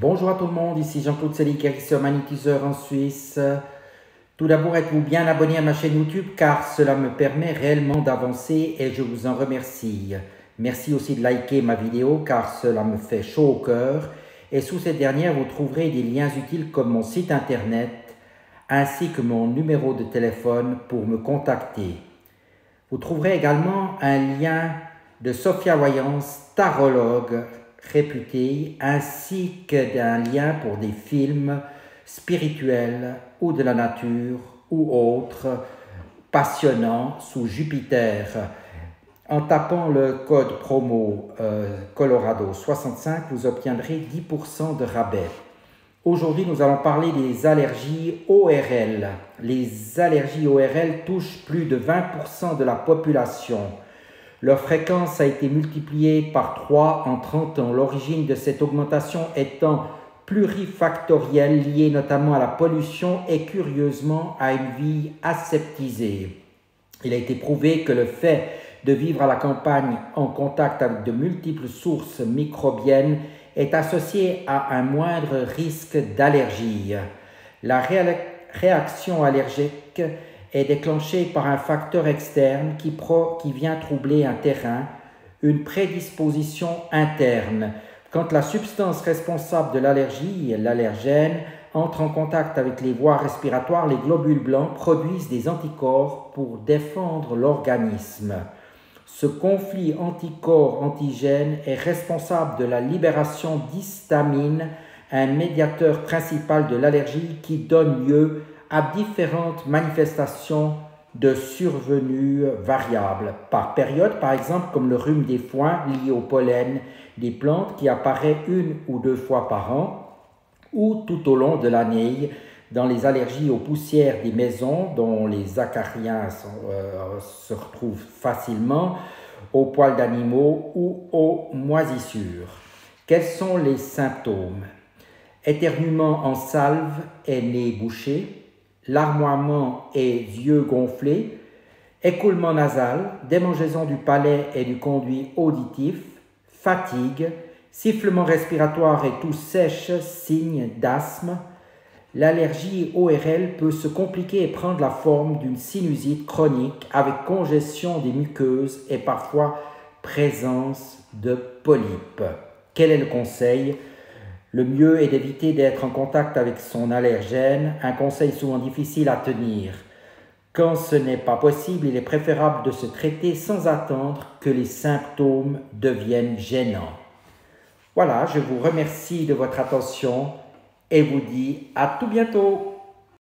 Bonjour à tout le monde, ici Jean-Claude Sely, guérisseur magnétiseur en Suisse. Tout d'abord, êtes-vous bien abonné à ma chaîne YouTube car cela me permet réellement d'avancer et je vous en remercie. Merci aussi de liker ma vidéo car cela me fait chaud au cœur. Et sous cette dernière, vous trouverez des liens utiles comme mon site internet ainsi que mon numéro de téléphone pour me contacter. Vous trouverez également un lien de Sophia Voyance, tarologue réputée, ainsi que d'un lien pour des films spirituels ou de la nature ou autres passionnants sous Jupiter. En tapant le code promo Colorado 65, vous obtiendrez 10% de rabais. Aujourd'hui, nous allons parler des allergies ORL. Les allergies ORL touchent plus de 20% de la population. Leur fréquence a été multipliée par 3 en 30 ans, l'origine de cette augmentation étant plurifactorielle, liée notamment à la pollution et curieusement à une vie aseptisée. Il a été prouvé que le fait de vivre à la campagne en contact avec de multiples sources microbiennes est associé à un moindre risque d'allergie. La réaction allergique est déclenchée par un facteur externe qui vient troubler un terrain, une prédisposition interne. Quand la substance responsable de l'allergie, l'allergène, entre en contact avec les voies respiratoires, les globules blancs produisent des anticorps pour défendre l'organisme. Ce conflit anticorps-antigène est responsable de la libération d'histamine, un médiateur principal de l'allergie qui donne lieu à différentes manifestations de survenue variables. Par période, par exemple, comme le rhume des foins lié au pollen des plantes qui apparaît 1 ou 2 fois par an, ou tout au long de l'année, dans les allergies aux poussières des maisons, dont les acariens se retrouvent facilement, aux poils d'animaux ou aux moisissures. Quels sont les symptômes? Éternuement en salve et nez bouché, larmoiement et yeux gonflés, écoulement nasal, démangeaison du palais et du conduit auditif, fatigue, sifflement respiratoire et toux sèche, signe d'asthme. L'allergie ORL peut se compliquer et prendre la forme d'une sinusite chronique avec congestion des muqueuses et parfois présence de polypes. Quel est le conseil? Le mieux est d'éviter d'être en contact avec son allergène, un conseil souvent difficile à tenir. Quand ce n'est pas possible, il est préférable de se traiter sans attendre que les symptômes deviennent gênants. Voilà, je vous remercie de votre attention et vous dis à tout bientôt.